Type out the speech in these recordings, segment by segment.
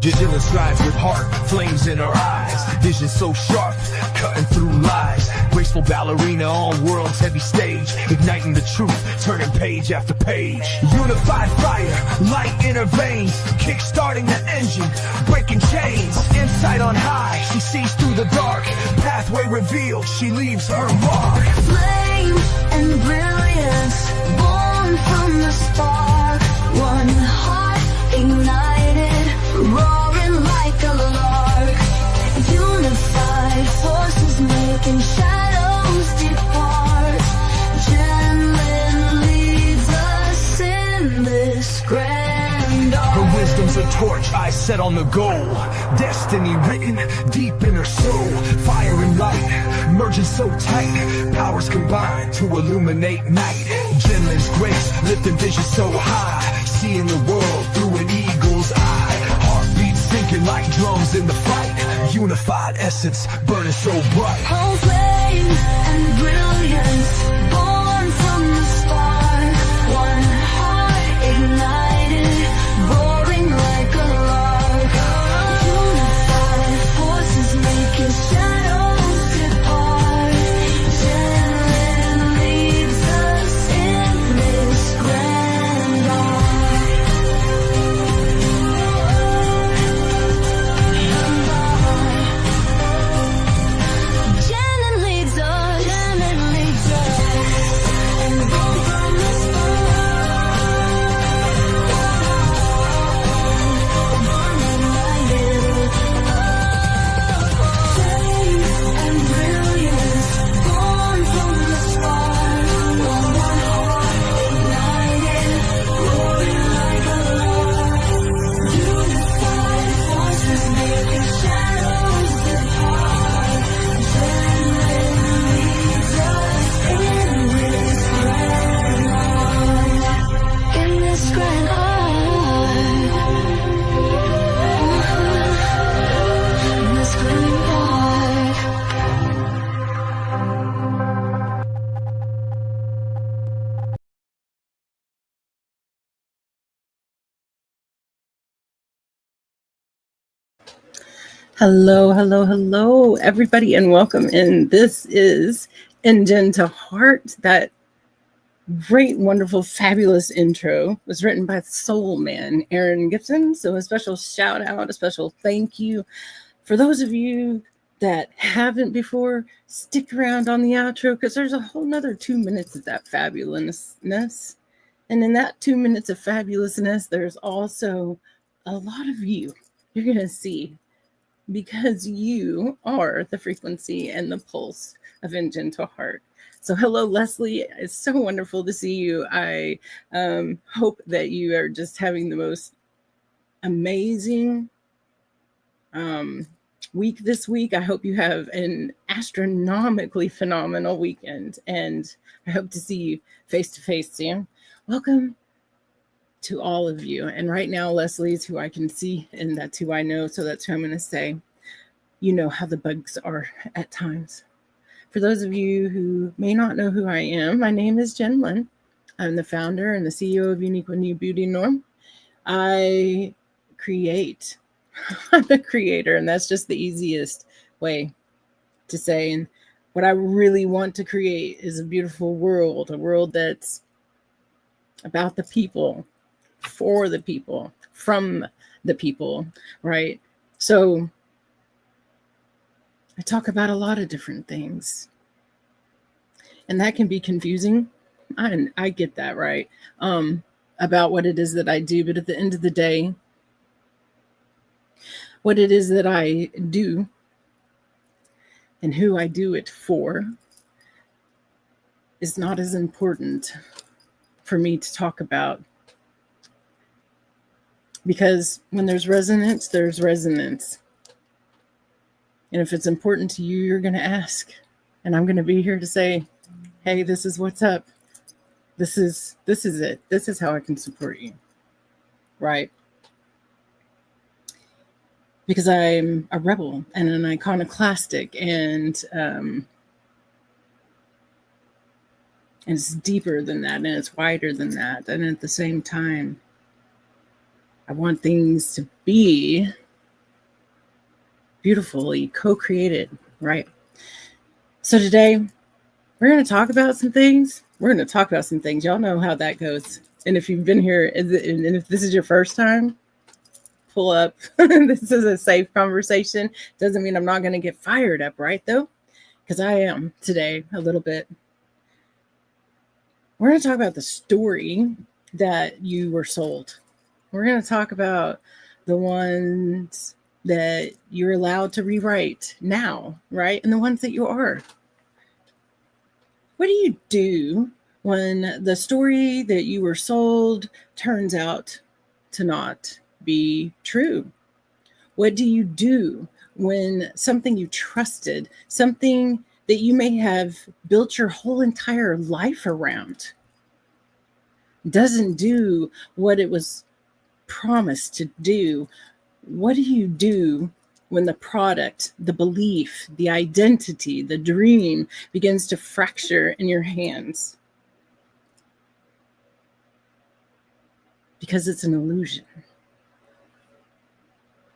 Jadilla strides with heart, flames in her eyes, vision so sharp, cutting through lies. Graceful ballerina on world's heavy stage, igniting the truth, turning page after page. Unified fire, light in her veins, kick-starting the engine, breaking chains. Insight on high, she sees through the dark, pathway revealed, she leaves her mark. Flame and brilliance, born from the spark, one heart ignited, roaring like a lark. Unified forces making shadows depart. Jen leads us in this grand art. Her wisdom's a torch, eyes set on the goal. Destiny written deep in her soul. Fire and light, merging so tight. Powers combined to illuminate night. Jen's grace, lifting vision so high. Seeing the world through an eagle's eye. Heartbeats sinking like drums in the fight. Unified essence, burning so bright. Oh, flame and brilliance, born from the spark. One heart ignited, roaring like a lark. Unified forces making shadows depart. Jen leads us in this grand art. Jen leads us, and born from the flame and brilliance, born from the spark. One heart ignited, roaring like a lark. Unified forces making shadows depart. Jen leads us in this grand art. In this grand art. In this grand art. Hello, everybody, and welcome in. This is EnJen to Heart. That great, wonderful, fabulous intro was written by Soul Man Aaron Gibson. So a special shout out, a special thank you for those of you that haven't before. Stick around on the outro because there's a whole nother 2 minutes of that fabulousness. And in that 2 minutes of fabulousness, there's also a lot of you you're going to see, because you are the frequency and the pulse of EnJen to Heart. So hello, Leslie. It's so wonderful to see you. I hope that you are just having the most amazing week this week. I hope you have an astronomically phenomenal weekend, and I hope to see you face to face soon. Welcome to all of you. And right now, Leslie's who I can see, and that's who I know. So that's who I'm going to say. You know how the bugs are at times. For those of you who may not know who I am, my name is Jen Lynn. I'm the founder and the CEO of Unique with New Beauty Norm. I create. I'm a creator, and that's just the easiest way to say. And what I really want to create is a beautiful world, a world that's about the people, for the people, from the people, right? So I talk about a lot of different things, and that can be confusing. I get that, right? About what it is that I do, but at the end of the day, what it is that I do and who I do it for is not as important for me to talk about. Because when there's resonance, there's resonance. And if it's important to you, you're going to ask. And I'm going to be here to say, hey, this is what's up. This is it. This is how I can support you. Right? Because I'm a rebel and an iconoclastic, and it's deeper than that, and it's wider than that. And at the same time, I want things to be beautifully co-created, right? So today we're going to talk about some things. Y'all know how that goes. And if you've been here, and if this is your first time, pull up. This is a safe conversation. Doesn't mean I'm not going to get fired up, right? Though, because I am today a little bit. We're going to talk about the story that you were sold. We're going to talk about the ones that you're allowed to rewrite now, right? And the ones that you are. What do you do when the story that you were sold turns out to not be true? What do you do when something you trusted, something that you may have built your whole entire life around, doesn't do what it was promised to do? What do you do when the product, the belief, the identity, the dream begins to fracture in your hands? Because it's an illusion.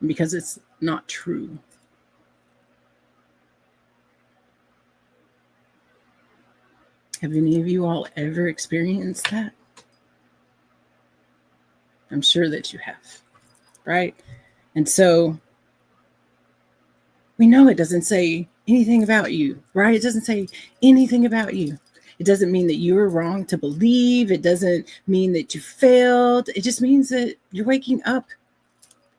Because it's not true. Have any of you all ever experienced that? I'm sure that you have, right? And so we know it doesn't say anything about you, right? It doesn't say anything about you. It doesn't mean that you were wrong to believe. It doesn't mean that you failed. It just means that you're waking up,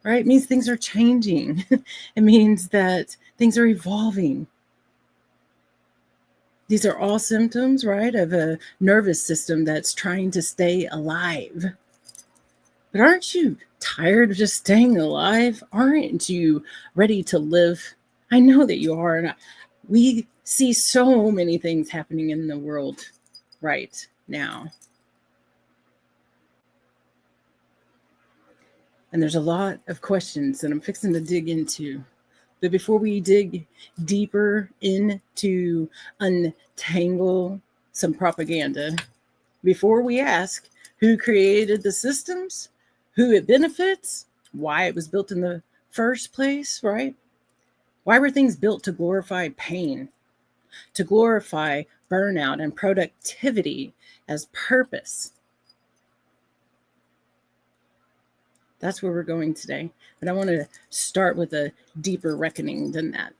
right? It means things are changing. It means that things are evolving. These are all symptoms, right, of a nervous system that's trying to stay alive. But aren't you tired of just staying alive? Aren't you ready to live? I know that you are. And we see so many things happening in the world right now. And there's a lot of questions that I'm fixing to dig into. But before we dig deeper into untangle some propaganda, before we ask who created the systems, who it benefits, why it was built in the first place, right? Why were things built to glorify pain, to glorify burnout and productivity as purpose? That's where we're going today. But I want to start with a deeper reckoning than that.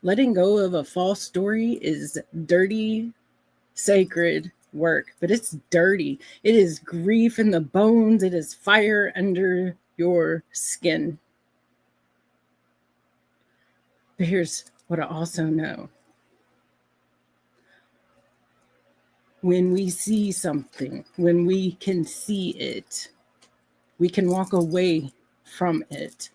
Letting go of a false story is dirty, sacred work, but it's dirty. It is grief in the bones. It is fire under your skin. But here's what I also know. When we see something, when we can see it, we can walk away from it.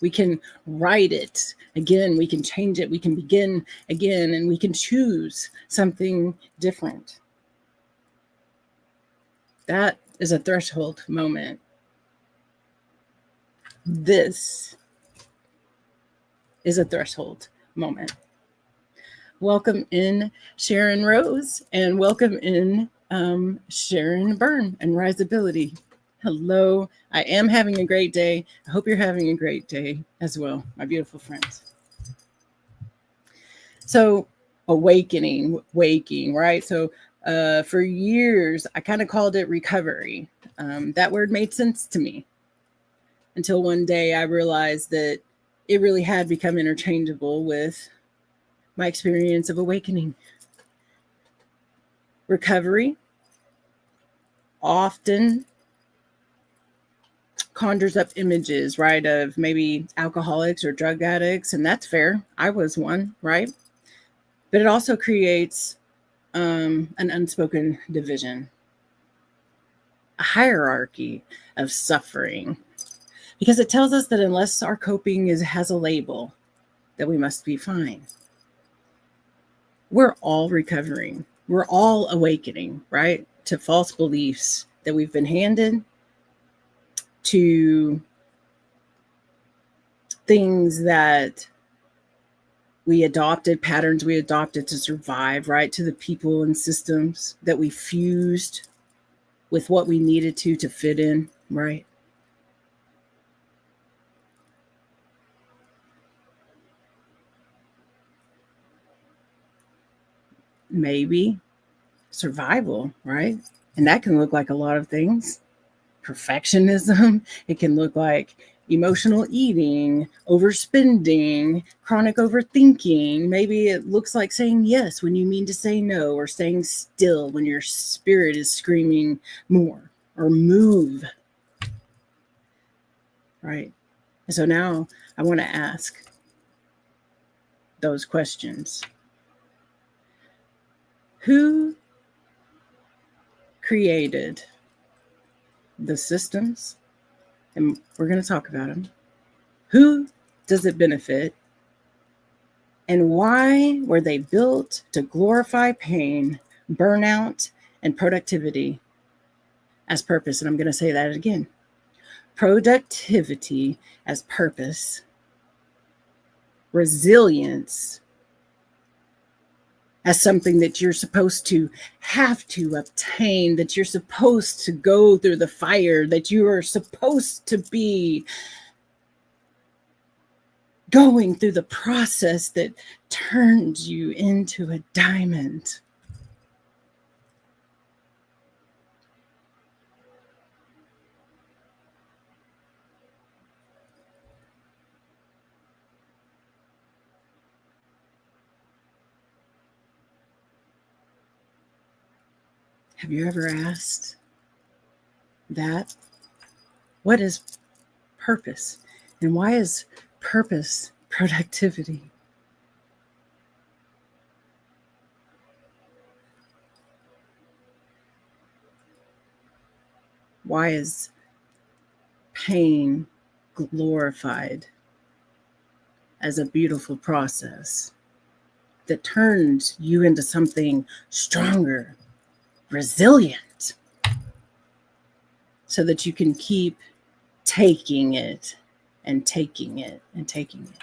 We can write it again. We can change it. We can begin again, and we can choose something different. That is a threshold moment. This is a threshold moment. Welcome in Sharon Rose, and welcome in Sharon Byrne and Riseability. Hello, I am having a great day. I hope you're having a great day as well, my beautiful friends. So awakening, waking, right? So for years, I kind of called it recovery. That word made sense to me until one day I realized that it really had become interchangeable with my experience of awakening. Recovery often conjures up images, right, of maybe alcoholics or drug addicts, and that's fair. I was one, right? But it also creates an unspoken division, a hierarchy of suffering, because it tells us that unless our coping has a label, that we must be fine. We're all recovering. We're all awakening, right, to false beliefs that we've been handed, to things that we adopted, patterns we adopted to survive, right, to the people and systems that we fused with what we needed to fit in, right? maybe survival, right? And that can look like a lot of things. Perfectionism, it can look like emotional eating, overspending, chronic overthinking. Maybe it looks like saying yes when you mean to say no, or staying still when your spirit is screaming more, or move. Right? And so now I want to ask those questions. Who created the systems? And we're going to talk about them. Who does it benefit? And why were they built to glorify pain, burnout, and productivity as purpose? And I'm going to say that again. Productivity as purpose, resilience as something that you're supposed to have to obtain, that you're supposed to go through the fire, that you are supposed to be going through the process that turns you into a diamond. Have you ever asked that? What is purpose? And why is purpose productivity? Why is pain glorified as a beautiful process that turns you into something stronger, resilient, so that you can keep taking it and taking it and taking it?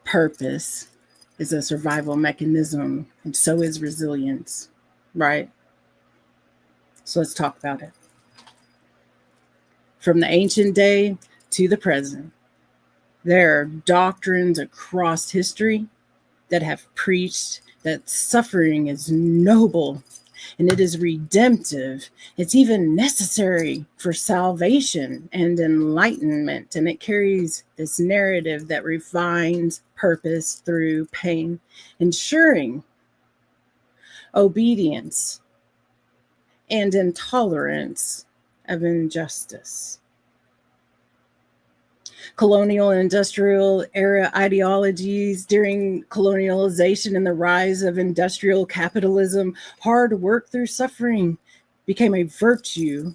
Purpose is a survival mechanism, and so is resilience, right? So let's talk about it. From the ancient day to the present, there are doctrines across history that have preached that suffering is noble and it is redemptive. It's even necessary for salvation and enlightenment. And it carries this narrative that refines purpose through pain, ensuring obedience and intolerance of injustice. Colonial and industrial era ideologies during colonialization and the rise of industrial capitalism, hard work through suffering became a virtue,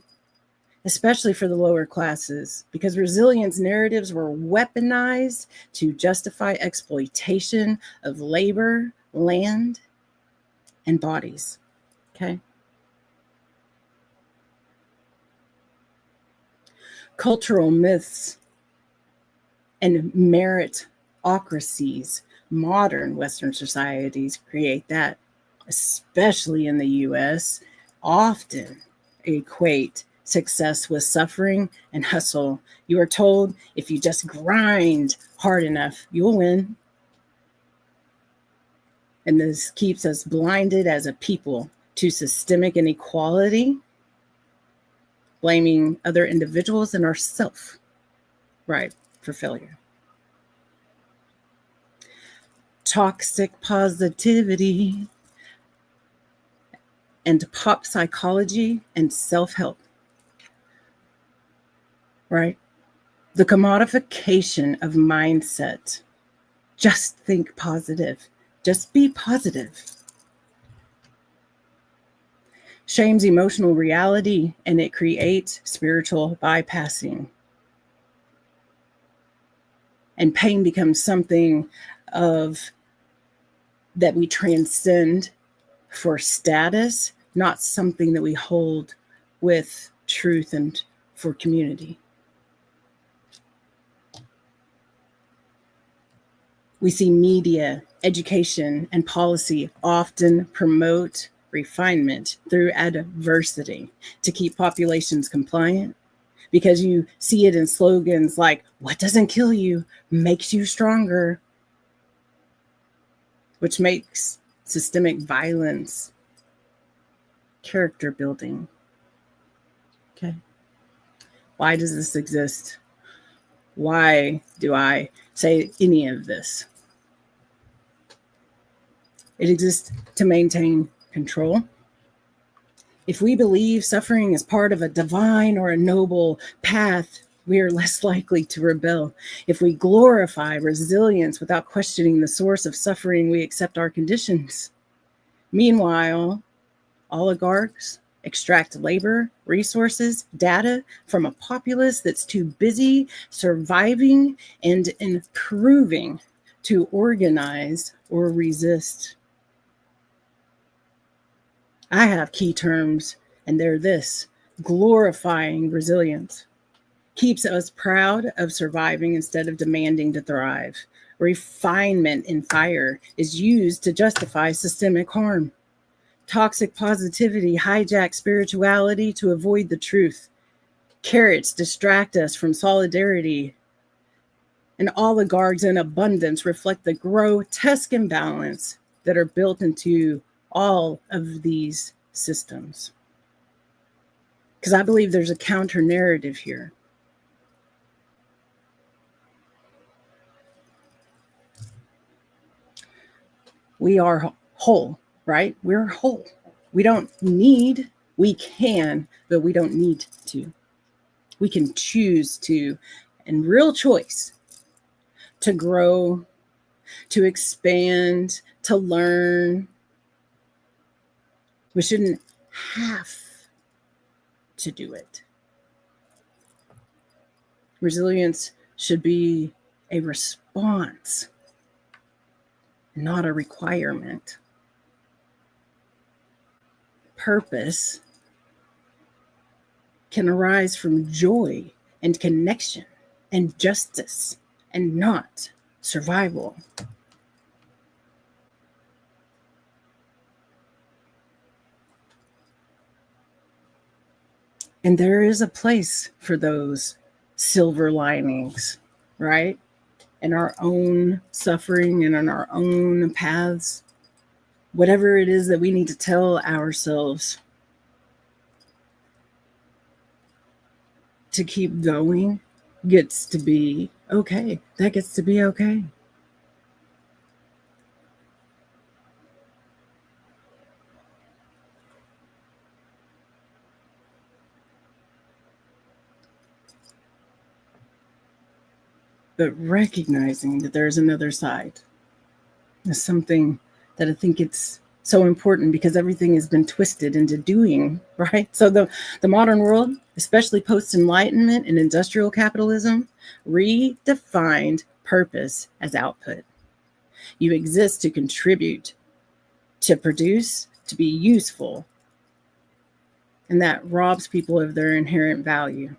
especially for the lower classes, because resilience narratives were weaponized to justify exploitation of labor, land, and bodies. Okay. Cultural myths and meritocracies, modern Western societies create that, especially in the US, often equate success with suffering and hustle. You are told if you just grind hard enough, you'll win. And this keeps us blinded as a people to systemic inequality, blaming other individuals and ourselves, right, for failure. Toxic positivity and pop psychology and self-help, right? The commodification of mindset. Just think positive. Just be positive. Shames emotional reality and it creates spiritual bypassing. And pain becomes something of that we transcend for status, not something that we hold with truth and for community. We see media, education, and policy often promote refinement through adversity to keep populations compliant, because you see it in slogans like, what doesn't kill you makes you stronger. which makes systemic violence character building. Okay. Why does this exist? Why do I say any of this? It exists to maintain control. If we believe suffering is part of a divine or a noble path, we are less likely to rebel. If we glorify resilience without questioning the source of suffering, we accept our conditions. Meanwhile, oligarchs extract labor, resources, data from a populace that's too busy surviving and improving to organize or resist. I have key terms, and they're this: glorifying resilience keeps us proud of surviving instead of demanding to thrive. Refinement in fire is used to justify systemic harm. Toxic positivity hijacks spirituality to avoid the truth. Carrots distract us from solidarity. And oligarchs in abundance reflect the grotesque imbalance that are built into all of these systems. Because I believe there's a counter narrative here. We are whole, right? We're whole. We don't need, we can, but we don't need to. We can choose to, and real choice, to grow, to expand, to learn. We shouldn't have to do it. Resilience should be a response, not a requirement. Purpose can arise from joy and connection and justice and not survival. And there is a place for those silver linings, right? In our own suffering and on our own paths. Whatever it is that we need to tell ourselves to keep going gets to be okay. That gets to be okay. But recognizing that there's another side is something that I think it's so important, because everything has been twisted into doing, right? So the modern world, especially post-enlightenment and industrial capitalism, redefined purpose as output. You exist to contribute, to produce, to be useful. And that robs people of their inherent value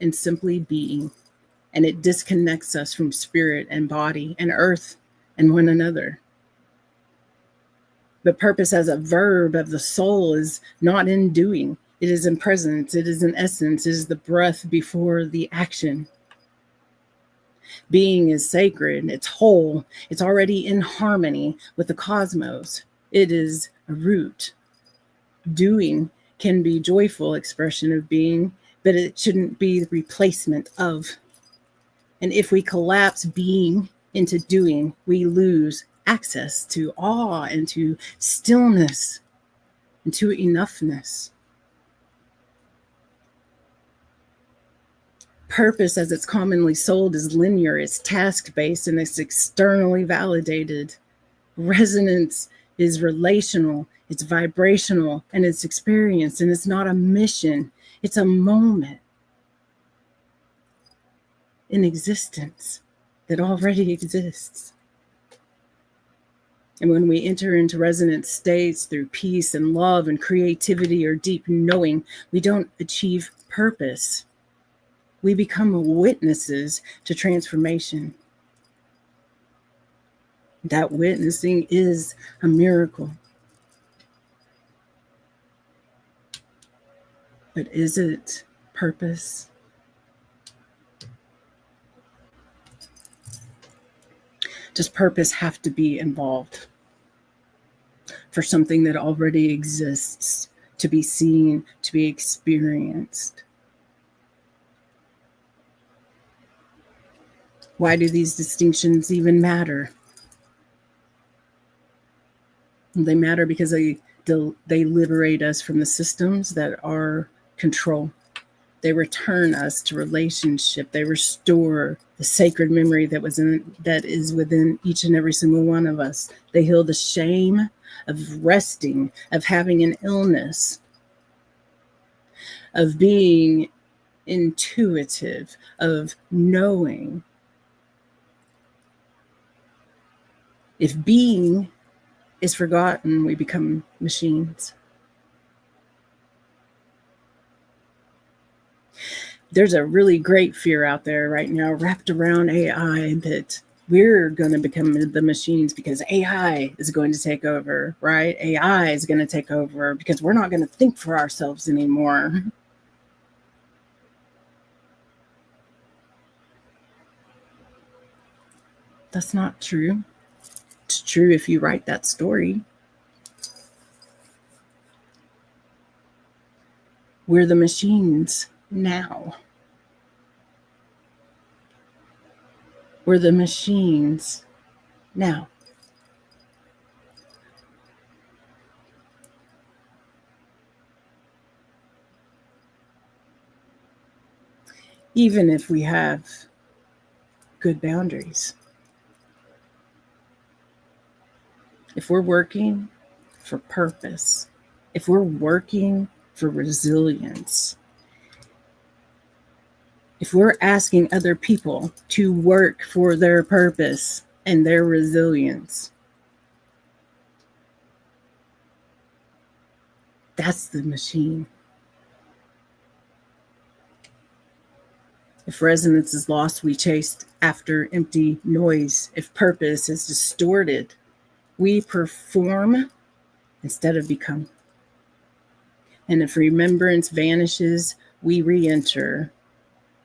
in simply being. And it disconnects us from spirit and body and earth and one another. The purpose as a verb of the soul is not in doing. It is in presence. It is in essence. It is the breath before the action. Being is sacred. It's whole. It's already in harmony with the cosmos. It is a root. Doing can be joyful expression of being, but it shouldn't be the replacement of. And if we collapse being into doing, we lose access to awe and to stillness and to enoughness. Purpose, as it's commonly sold, is linear, it's task-based, and it's externally validated. Resonance is relational, it's vibrational, and it's experienced, and it's not a mission, it's a moment in existence that already exists. And when we enter into resonant states through peace and love and creativity or deep knowing, we don't achieve purpose. We become witnesses to transformation. That witnessing is a miracle. But is it purpose? Does purpose have to be involved? for something that already exists to be seen, to be experienced? Why do these distinctions even matter? They matter because they liberate us from the systems that are control. They return us to relationship. They restore the sacred memory that is within each and every single one of us. They heal the shame of resting, of having an illness, of being intuitive, of knowing. If being is forgotten, we become machines. There's a really great fear out there right now wrapped around AI that we're going to become the machines because AI is going to take over, right? AI is going to take over because we're not going to think for ourselves anymore. That's not true. It's true if you write that story. We're the machines now. We're the machines now. Even if we have good boundaries. If we're working for purpose, if we're working for resilience, if we're asking other people to work for their purpose and their resilience, that's the machine. If resonance is lost, we chase after empty noise. If purpose is distorted, we perform instead of become. And if remembrance vanishes, we re-enter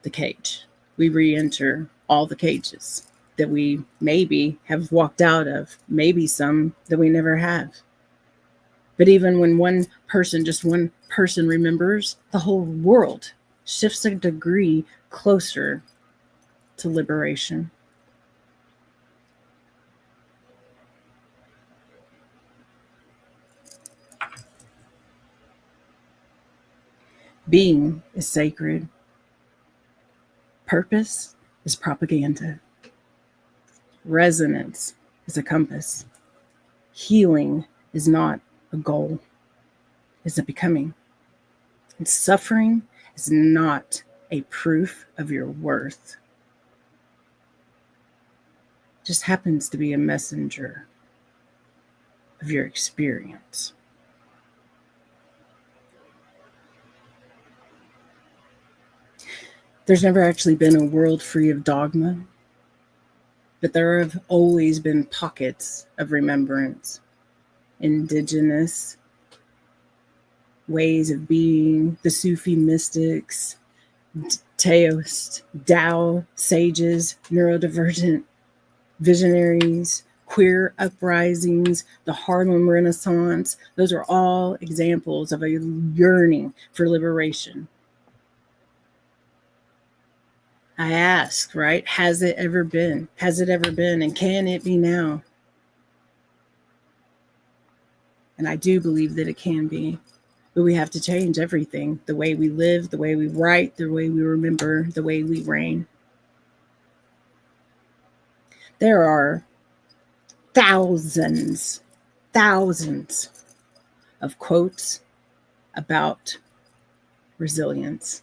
the cage. We re-enter all the cages that we maybe have walked out of, maybe some that we never have. But even when just one person remembers, the whole world shifts a degree closer to liberation. Being is sacred. Purpose is propaganda. Resonance is a compass. Healing is not a goal, it's a becoming. And suffering is not a proof of your worth. It just happens to be a messenger of your experience. There's never actually been a world free of dogma, but there have always been pockets of remembrance, indigenous ways of being, the Sufi mystics, Taoist, Tao sages, neurodivergent visionaries, queer uprisings, the Harlem Renaissance. Those are all examples of a yearning for liberation. I ask, right? Has it ever been? Has it ever been? And can it be now? And I do believe that it can be. But we have to change everything. The way we live, the way we write, the way we remember, the way we reign. There are thousands of quotes about resilience.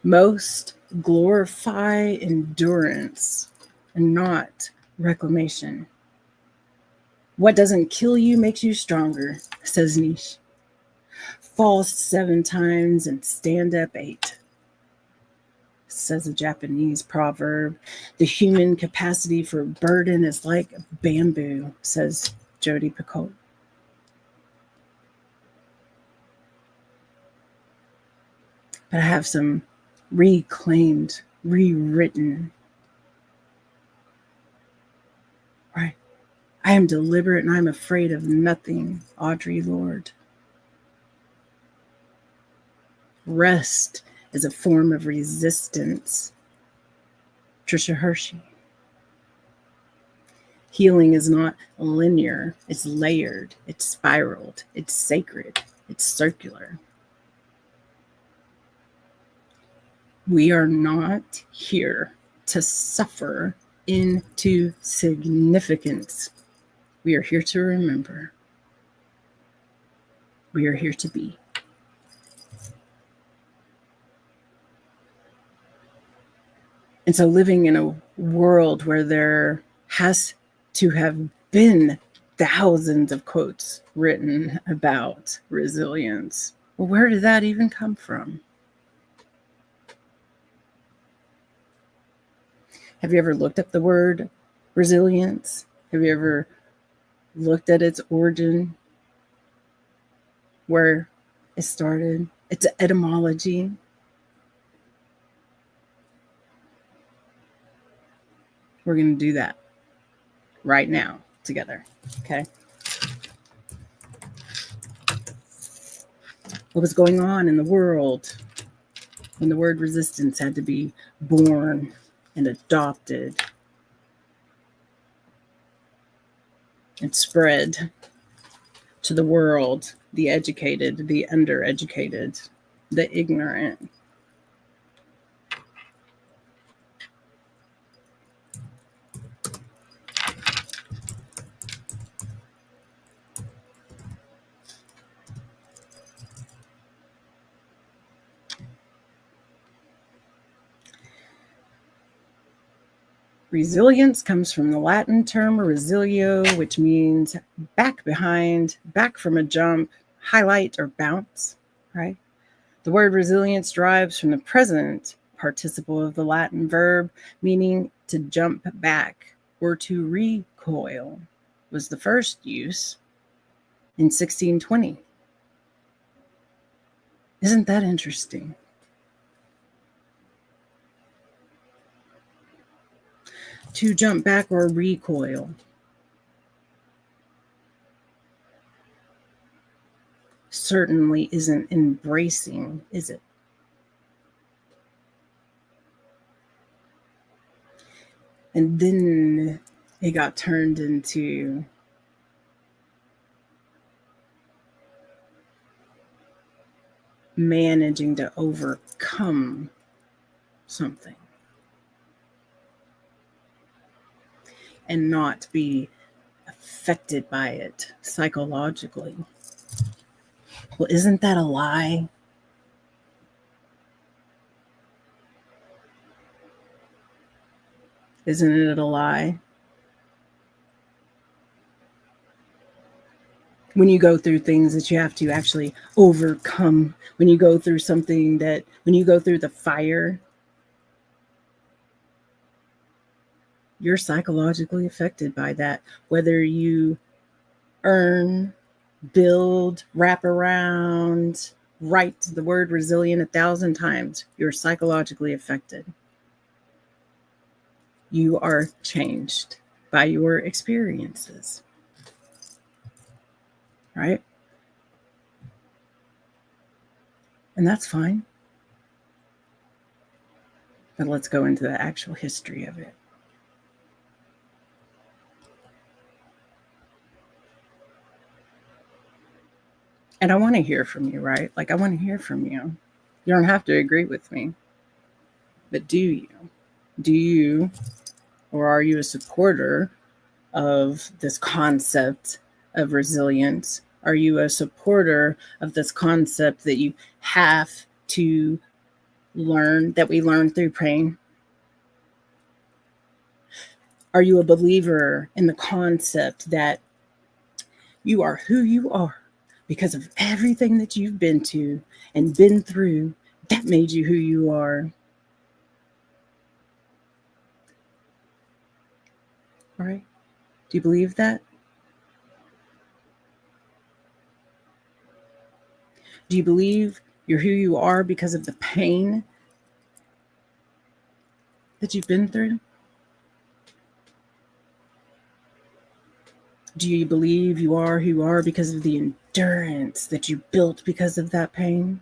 Most glorify endurance and not reclamation. What doesn't kill you makes you stronger, says Nietzsche. Fall 7 times and stand up 8, says a Japanese proverb. The human capacity for burden is like bamboo, says Jodi Picoult. But I have some reclaimed, rewritten, right? I am deliberate and I'm afraid of nothing, Audre Lorde. Rest is a form of resistance, Trisha Hershey. Healing is not linear, it's layered, it's spiraled, it's sacred, it's circular. We are not here to suffer into significance. We are here to remember. We are here to be. And so, living in a world where there has to have been thousands of quotes written about resilience, well, where did that even come from? Have you ever looked up the word resilience? Have you ever looked at its origin, where it started, its etymology? We're going to do that right now together, okay? What was going on in the world when the word resistance had to be born and adopted and spread to the world, the educated, the undereducated, the ignorant? Resilience comes from the Latin term resilio, which means back behind, back from a jump, highlight, or bounce, right? The word resilience derives from the present participle of the Latin verb, meaning to jump back or to recoil, was the first use in 1620. Isn't that interesting? To jump back or recoil. Certainly isn't embracing, is it? And then it got turned into managing to overcome something and not be affected by it psychologically. Well, isn't that a lie? Isn't it a lie? When you go through things that you have to actually overcome, when you go through something that, when you go through the fire, you're psychologically affected by that. Whether you earn, build, wrap around, write the word resilient 1,000 times, you're psychologically affected. You are changed by your experiences, right? And that's fine. But let's go into the actual history of it. And I want to hear from you, right? Like, I want to hear from you. You don't have to agree with me. But do you? Do you, or are you a supporter of this concept of resilience? Are you a supporter of this concept that you have to learn, that we learn through pain? Are you a believer in the concept that you are who you are because of everything that you've been to and been through that made you who you are? All right? Do you believe that? Do you believe you're who you are because of the pain that you've been through? Do you believe you are who you are because of the endurance that you built because of that pain?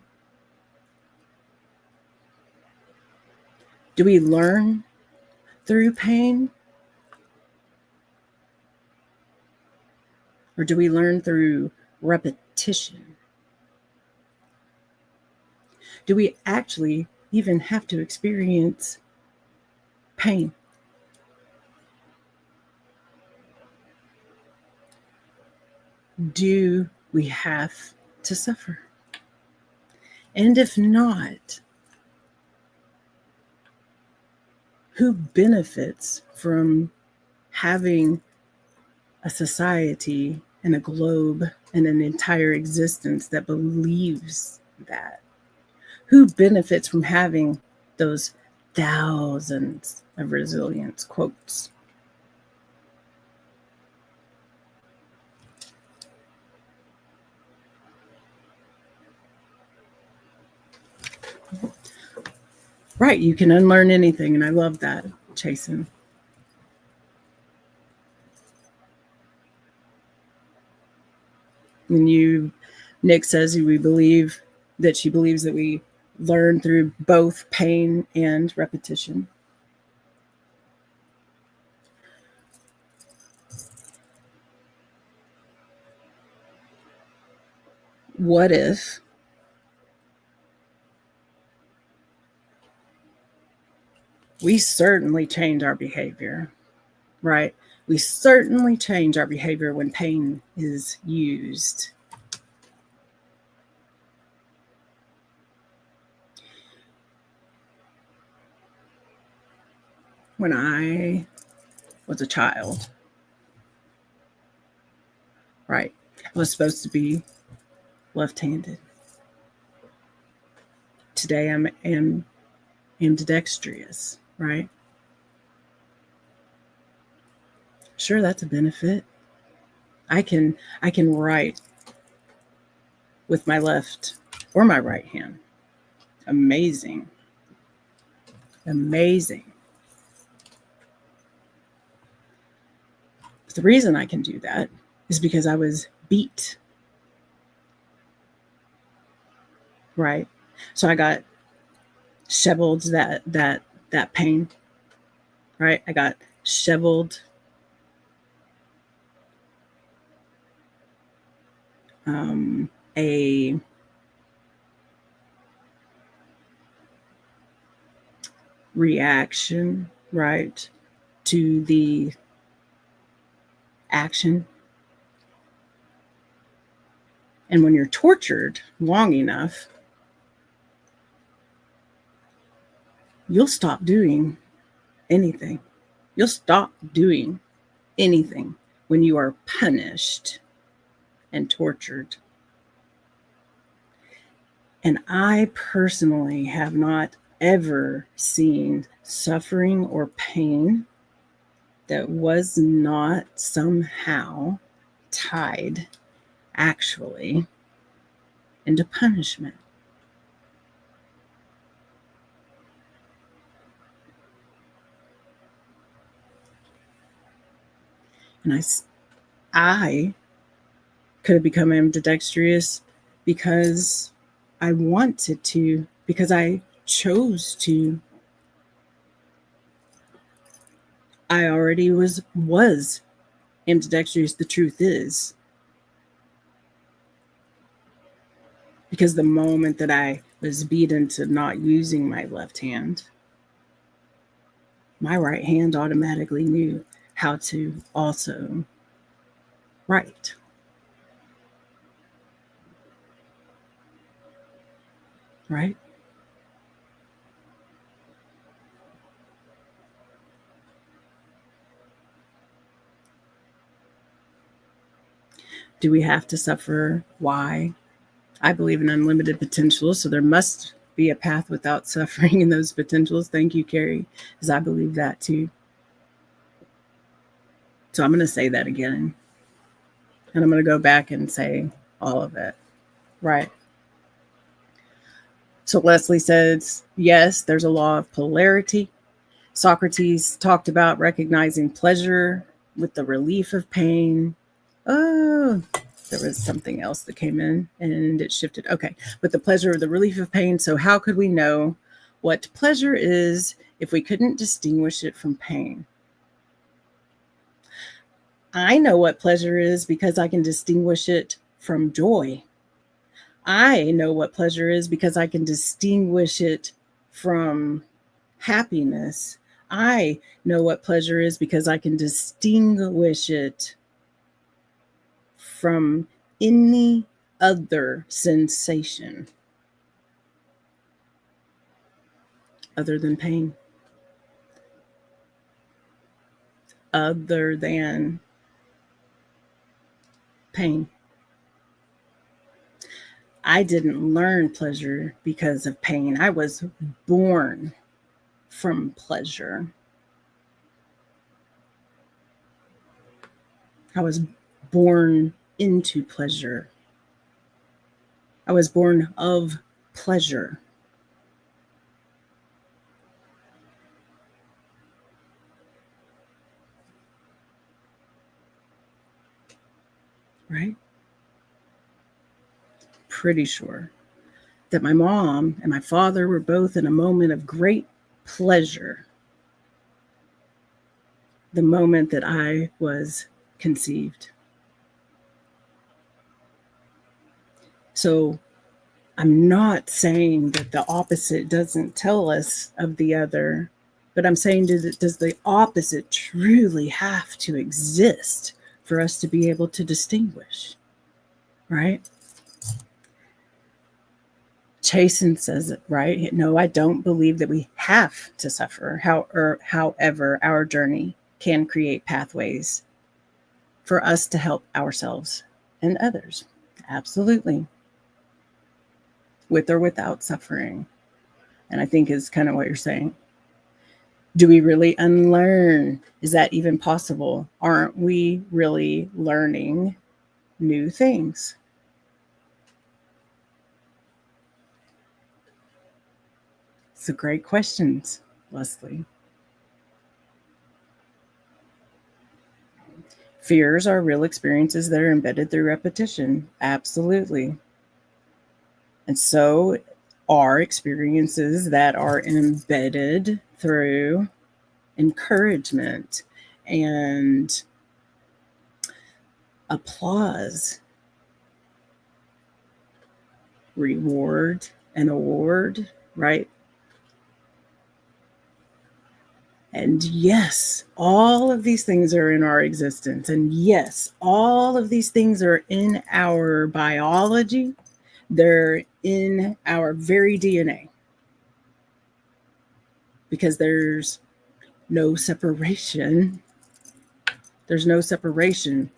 Do we learn through pain? Or do we learn through repetition? Do we actually even have to experience pain? Do we have to suffer? And if not, who benefits from having a society and a globe and an entire existence that believes that? Who benefits from having those thousands of resilience quotes? Right, you can unlearn anything, and I love that, Chasen. And Nick says we believe that she believes that we learn through both pain and repetition. What if we certainly change our behavior, right? We certainly change our behavior when pain is used. When I was a child, right, I was supposed to be left-handed. Today I'm ambidextrous, right? Sure, that's a benefit. I can write with my left or my right hand. Amazing. Amazing. But the reason I can do that is because I was beat. Right? So I got shoveled that pain. Right? I got shoveled a reaction, right, to the action. And when you're tortured long enough, you'll stop doing anything. You'll stop doing anything when you are punished and tortured. And I personally have not ever seen suffering or pain that was not somehow tied actually into punishment. And I could have become ambidextrous because I wanted to, because I chose to. I already was ambidextrous, the truth is. Because the moment that I was beat into not using my left hand, my right hand automatically knew how to also write. Right? Do we have to suffer? Why? I believe in unlimited potential, so there must be a path without suffering in those potentials. Thank you, Carrie, because I believe that too. So I'm going to say that again. And I'm going to go back and say all of it. Right. So Leslie says, yes, there's a law of polarity. Socrates talked about recognizing pleasure with the relief of pain. Oh, there was something else that came in and it shifted. Okay. But the pleasure of the relief of pain. So, how could we know what pleasure is if we couldn't distinguish it from pain? I know what pleasure is because I can distinguish it from joy. I know what pleasure is because I can distinguish it from happiness. I know what pleasure is because I can distinguish it from any other sensation other than pain, other than pain. I didn't learn pleasure because of pain. I was born from pleasure. I was born into pleasure. I was born of pleasure. Right? Pretty sure that my mom and my father were both in a moment of great pleasure the moment that I was conceived. So I'm not saying that the opposite doesn't tell us of the other, but I'm saying, does the opposite truly have to exist for us to be able to distinguish? Right? Chasen says it, right? No, I don't believe that we have to suffer. However, our journey can create pathways for us to help ourselves and others. Absolutely. With or without suffering. And I think is kind of what you're saying. Do we really unlearn? Is that even possible? Aren't we really learning new things? It's a great questions, Leslie. Fears are real experiences that are embedded through repetition. Absolutely. And so are experiences that are embedded through encouragement and applause, reward and award, right? And yes, all of these things are in our existence. And yes, all of these things are in our biology. They're in our very DNA because there's no separation. There's no separation.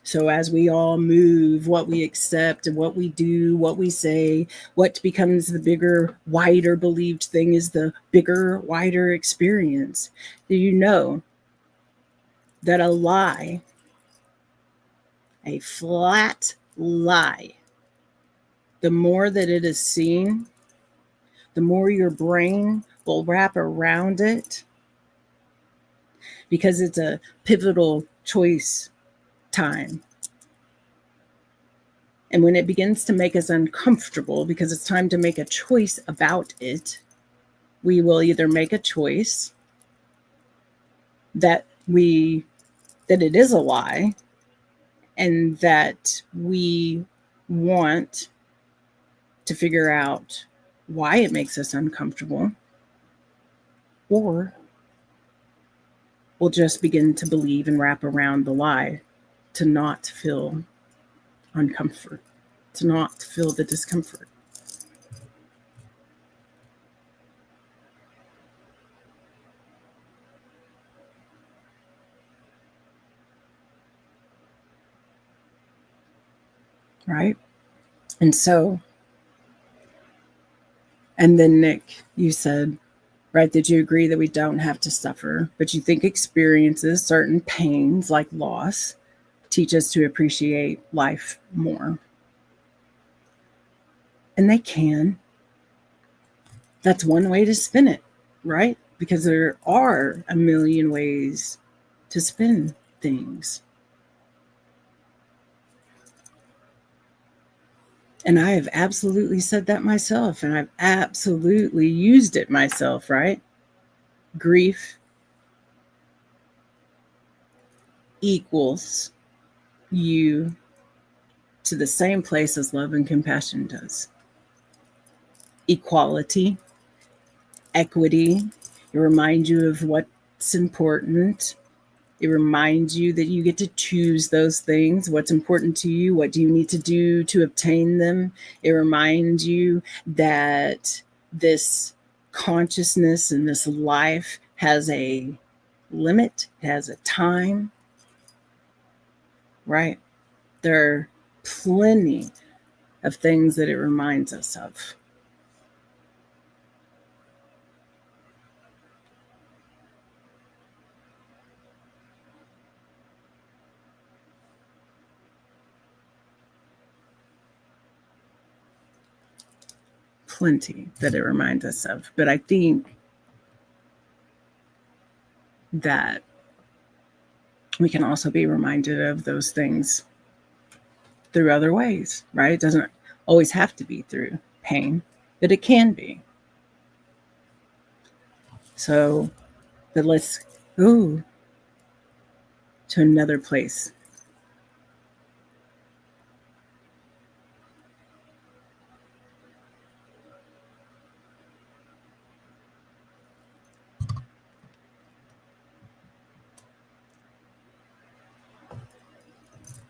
So as we all move, what we accept and what we do, what we say, what becomes the bigger, wider believed thing is the bigger, wider experience. Do you know that a lie, a flat lie, the more that it is seen, the more your brain will wrap around it because it's a pivotal choice time. And when it begins to make us uncomfortable because it's time to make a choice about it, we will either make a choice that it is a lie and that we want to figure out why it makes us uncomfortable, or we'll just begin to believe and wrap around the lie to not feel uncomfort, to not feel the discomfort. Right? And so, and then Nick, you said, right, did you agree that we don't have to suffer, but you think experiences, certain pains like loss, teach us to appreciate life more? And they can. That's one way to spin it, right? Because there are a million ways to spin things. And I have absolutely said that myself, and I've absolutely used it myself, right? Grief equals you to the same place as love and compassion does. Equality, equity, it reminds you of what's important. It reminds you that you get to choose those things. What's important to you? What do you need to do to obtain them? It reminds you that this consciousness and this life has a limit, it has a time, right? There are plenty of things that it reminds us of. Plenty that it reminds us of. But I think that we can also be reminded of those things through other ways, right? It doesn't always have to be through pain, but it can be. So, but let's go to another place.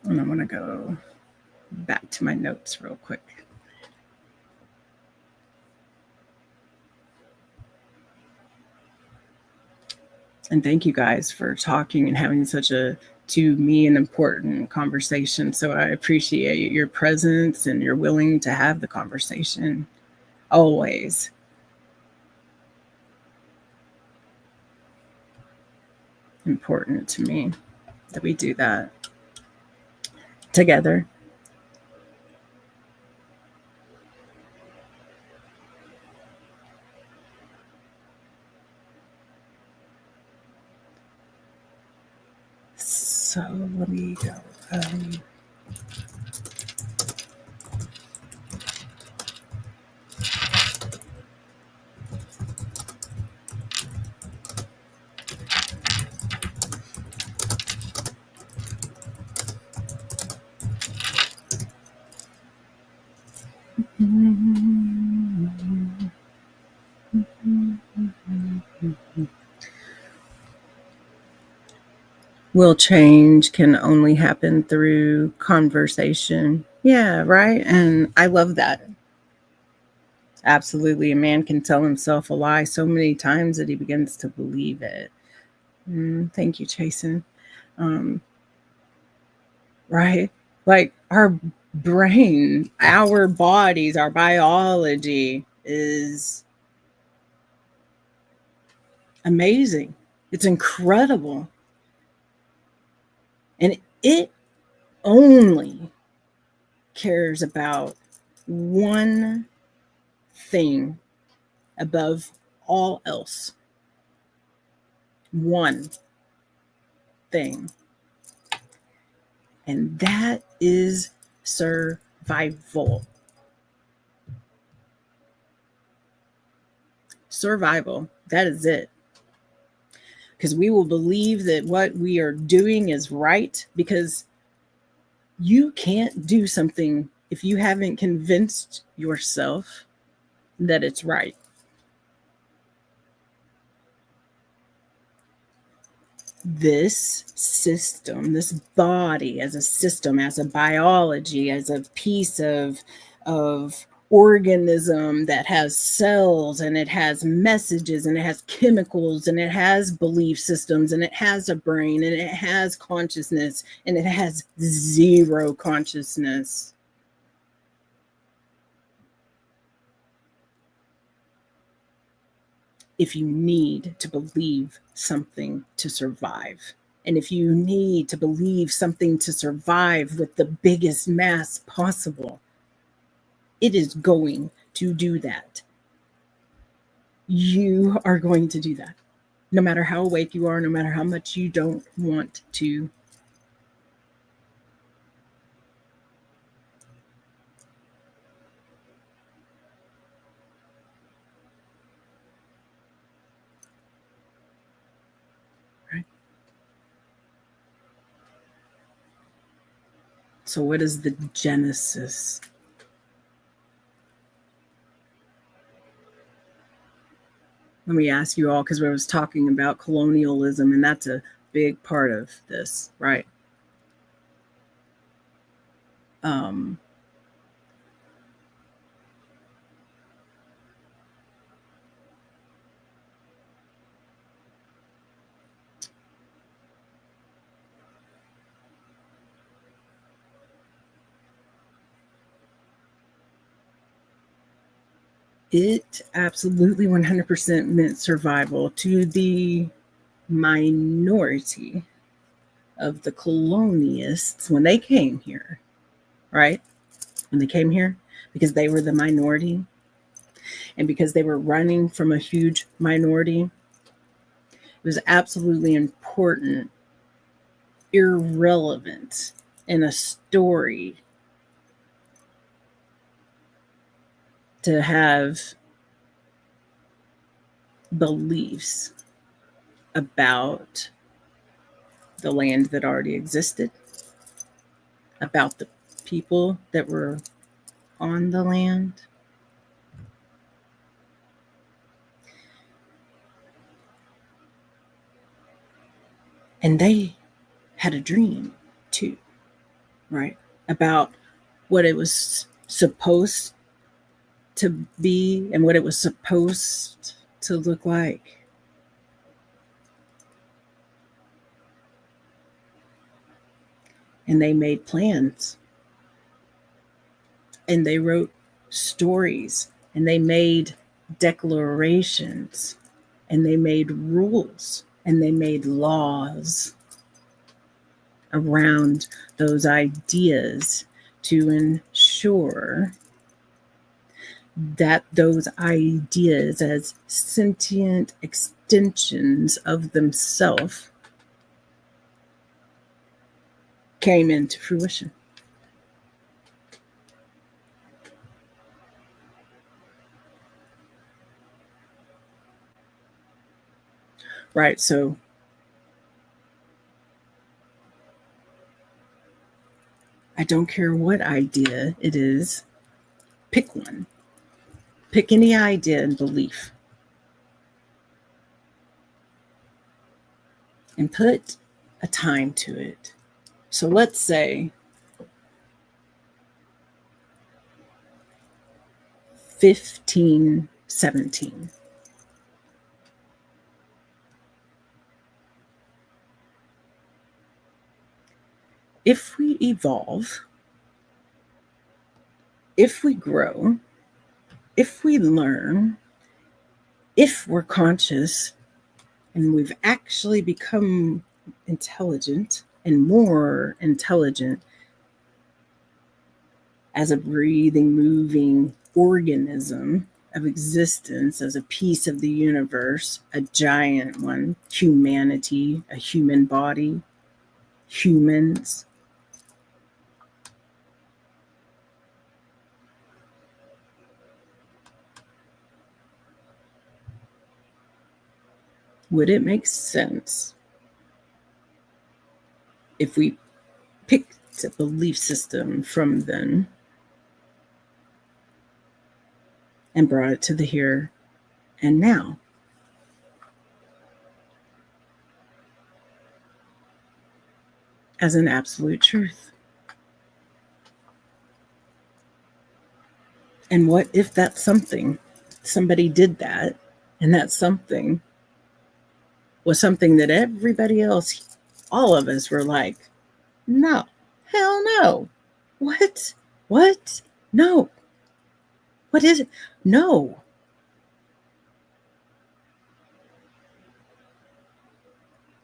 And I'm going to go back to my notes real quick. And thank you guys for talking and having such a, to me, an important conversation. So I appreciate your presence and you're willing to have the conversation always. Important to me that we do that together. So let me go. Will change can only happen through conversation. Yeah, right. And I love that. Absolutely. A man can tell himself a lie so many times that he begins to believe it. Thank you, Jason. Right? Like our brain, our bodies, our biology is amazing. It's incredible. And it only cares about one thing above all else. One thing. And that is survival. Survival. That is it. Because we will believe that what we are doing is right, because you can't do something if you haven't convinced yourself that it's right. This system, this body as a system, as a biology, as a piece of organism that has cells and it has messages and it has chemicals and it has belief systems and it has a brain and it has consciousness and it has zero consciousness. If you need to believe something to survive, and if you need to believe something to survive with the biggest mass possible, it is going to do that. You are going to do that. No matter how awake you are, no matter how much you don't want to. So, what is the genesis? Let me ask you all, because we was talking about colonialism, and that's a big part of this, right? It absolutely 100% meant survival to the minority of the colonialists when they came here, right? When they came here, because they were the minority and because they were running from a huge minority, it was absolutely important, irrelevant in a story to have beliefs about the land that already existed, about the people that were on the land. And they had a dream too, right? About what it was supposed to be and what it was supposed to look like. And they made plans and they wrote stories and they made declarations and they made rules and they made laws around those ideas to ensure that those ideas, as sentient extensions of themselves, came into fruition. Right, so I don't care what idea it is, pick one. Pick any idea and belief and put a time to it. So let's say 1517. If we evolve, if we grow, if we learn, if we're conscious and we've actually become intelligent and more intelligent as a breathing, moving organism of existence, as a piece of the universe, a giant one, humanity, a human body, humans. Would it make sense if we picked a belief system from them and brought it to the here and now? As an absolute truth. And what if that something, somebody did that, and that something was something that everybody else, all of us were like, no, hell no. What? What? No. What is it? No.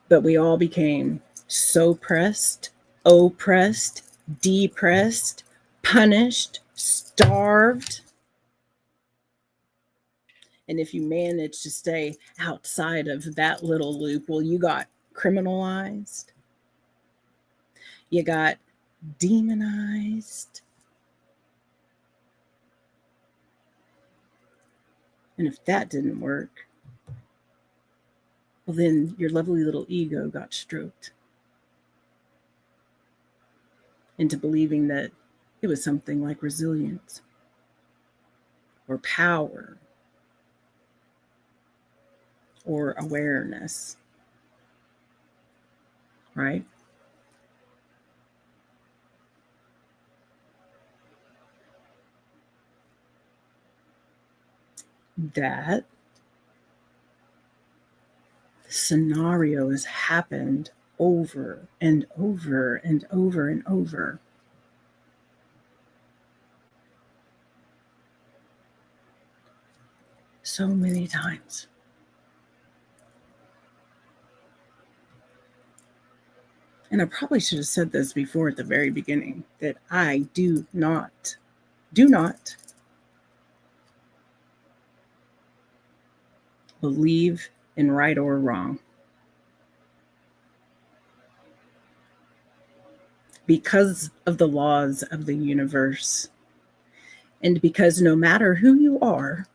But we all became so pressed, oppressed, depressed, punished, starved. And if you manage to stay outside of that little loop, well, you got criminalized, you got demonized. And if that didn't work, well, then your lovely little ego got stroked. into believing that it was something like resilience or power or awareness, right? That scenario has happened over and over and over and over. So many times. And I probably should have said this before at the very beginning, that I do not believe in right or wrong. Because of the laws of the universe, and because no matter who you are,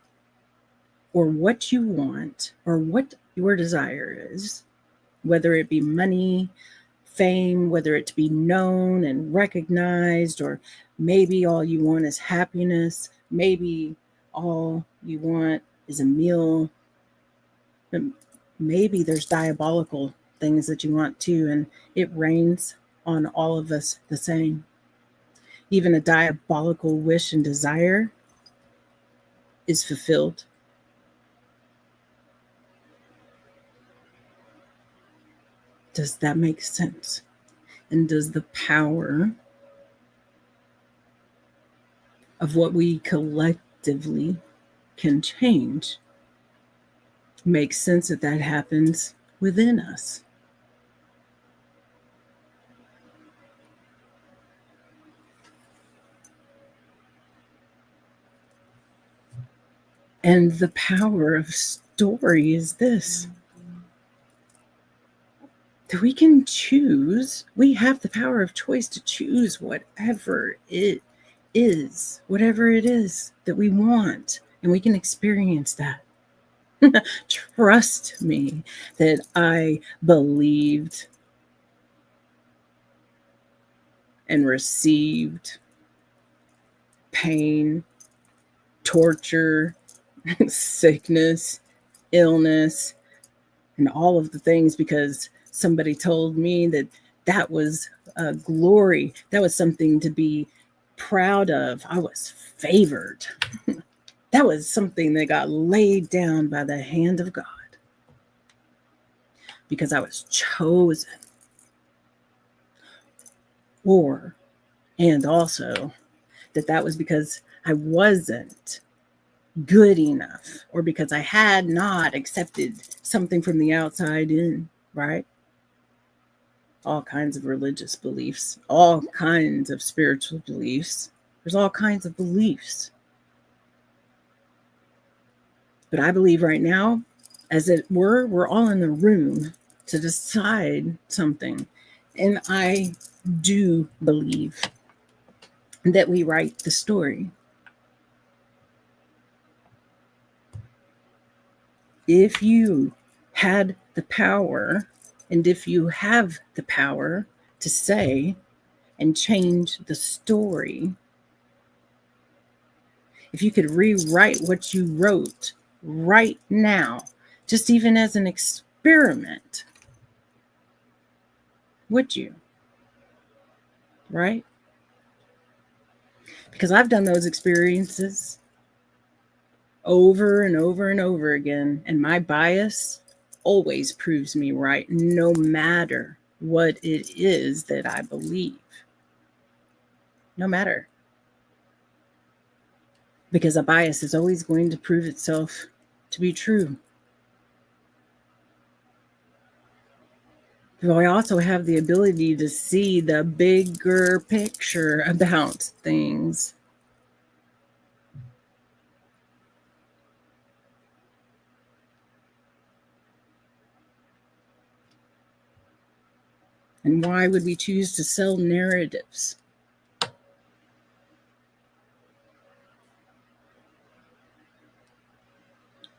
or what you want, or what your desire is, whether it be money, fame, whether it to be known and recognized, or maybe all you want is happiness, maybe all you want is a meal, maybe there's diabolical things that you want too, and it rains on all of us the same. Even a diabolical wish and desire is fulfilled. Does that make sense? And does the power of what we collectively can change make sense that that happens within us? And the power of story is this: that we can choose, we have the power of choice to choose whatever it is, whatever it is that we want, and we can experience that. Trust me that I believed and received pain, torture, sickness, illness, and all of the things because somebody told me that that was a glory, that was something to be proud of. I was favored. That was something that got laid down by the hand of God because I was chosen. And also that was because I wasn't good enough, or because I had not accepted something from the outside in, right? All kinds of religious beliefs, all kinds of spiritual beliefs. There's all kinds of beliefs. But I believe right now, as it were, we're all in the room to decide something. And I do believe that we write the story. If you had the power, and if you have the power to say and change the story, if you could rewrite what you wrote right now, just even as an experiment, would you? Right? Because I've done those experiences over and over and over again, and my bias always proves me right, no matter what it is that I believe. No matter. Because a bias is always going to prove itself to be true. But I also have the ability to see the bigger picture about things. And why would we choose to sell narratives?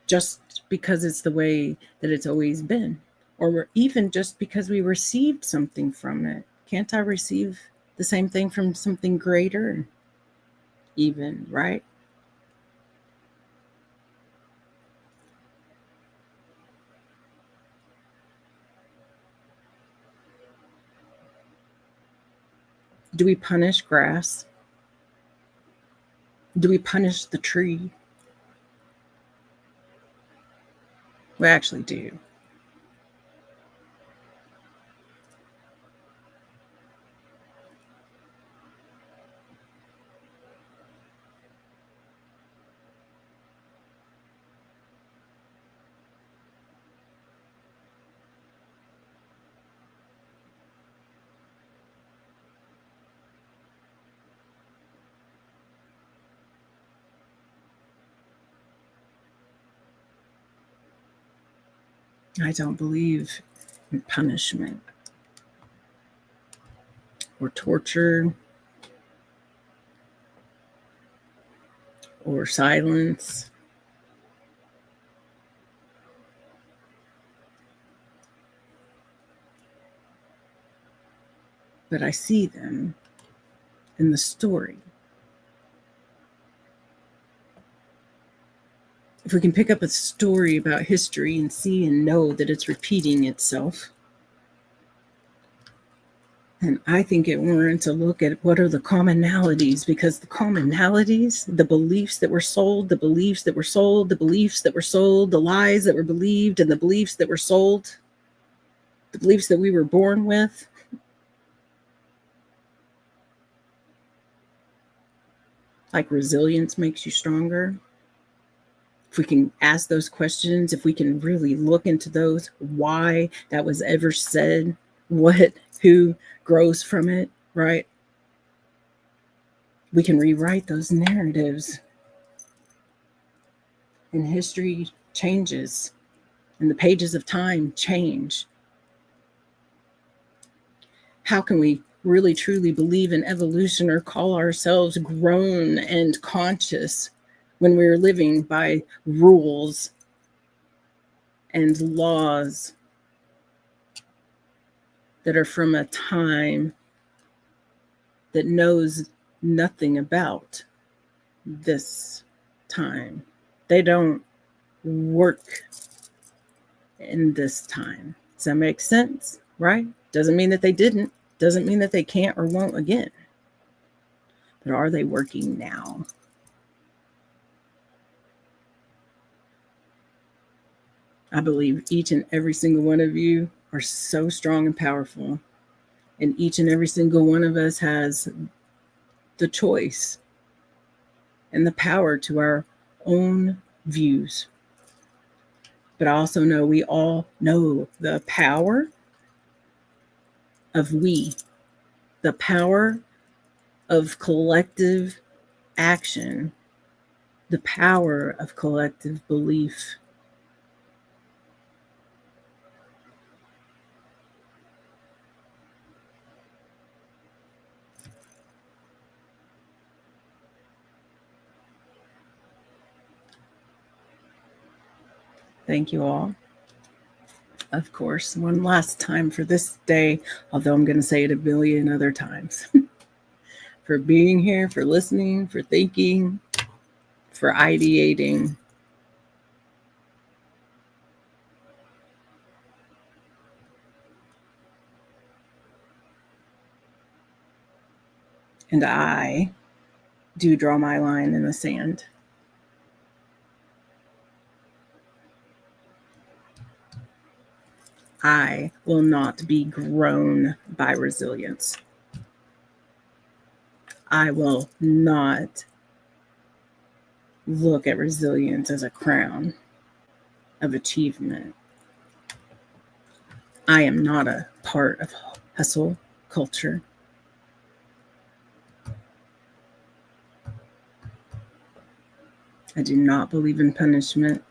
Just because it's the way that it's always been, or even just because we received something from it. Can't I receive the same thing from something greater, even, right? Do we punish grass? Do we punish the tree? We actually do. I don't believe in punishment or torture or silence. But I see them in the story. If we can pick up a story about history and see and know that it's repeating itself, and I think it warrants a look at what are the commonalities, because the commonalities, the beliefs that were sold, the beliefs that were sold, the beliefs that were sold, the lies that were believed, and the beliefs that were sold, the beliefs that we were born with. Like resilience makes you stronger. If we can ask those questions, if we can really look into those, why that was ever said, what, who grows from it, right? We can rewrite those narratives. And history changes, and the pages of time change. How can we really truly believe in evolution or call ourselves grown and conscious when we're living by rules and laws that are from a time that knows nothing about this time? They don't work in this time. Does that make sense? Right? Doesn't mean that they didn't. Doesn't mean that they can't or won't again. But are they working now? I believe each and every single one of you are so strong and powerful. And each and every single one of us has the choice and the power to our own views. But I also know we all know the power of we, the power of collective action, the power of collective belief. Thank you all. Of course, one last time for this day, although I'm going to say it a billion other times, for being here, for listening, for thinking, for ideating. And I do draw my line in the sand. I will not be grown by resilience. I will not look at resilience as a crown of achievement. I am not a part of hustle culture. I do not believe in punishment.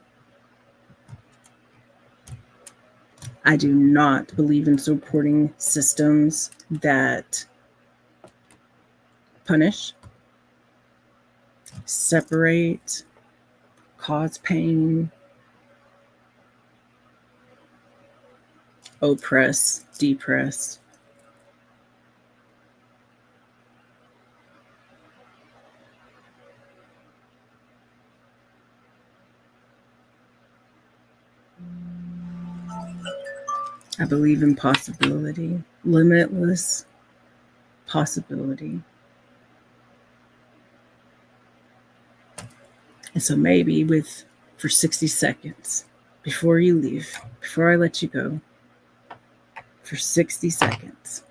I do not believe in supporting systems that punish, separate, cause pain, oppress, depress. I believe in possibility, limitless possibility. And so maybe for 60 seconds before you leave, before I let you go, for 60 seconds,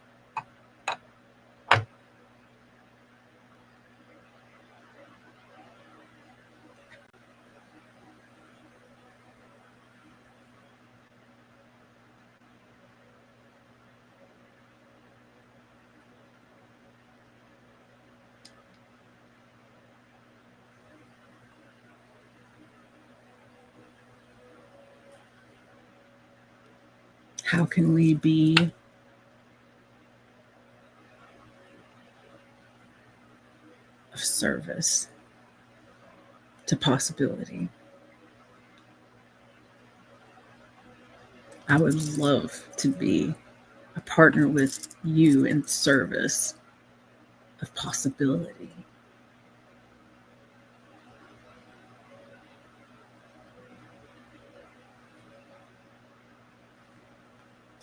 how can we be of service to possibility? I would love to be a partner with you in service of possibility.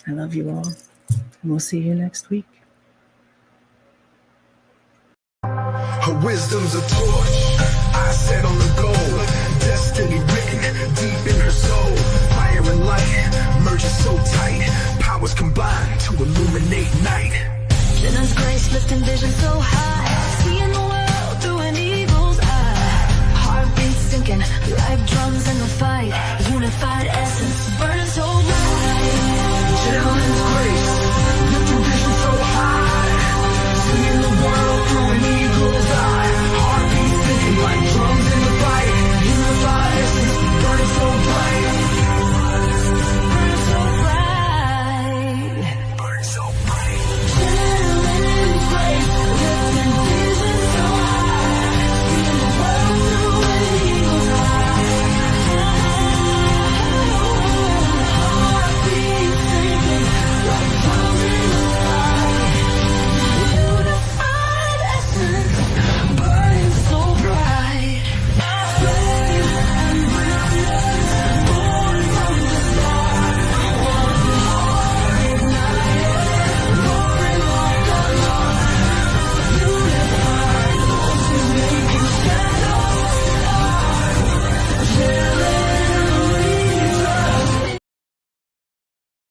I love you all, and we'll see you next week. Her wisdom's a torch, I set on the goal. Destiny written deep in her soul. Fire and light merges so tight. Powers combine to illuminate night. Goodness grace lifting vision so high.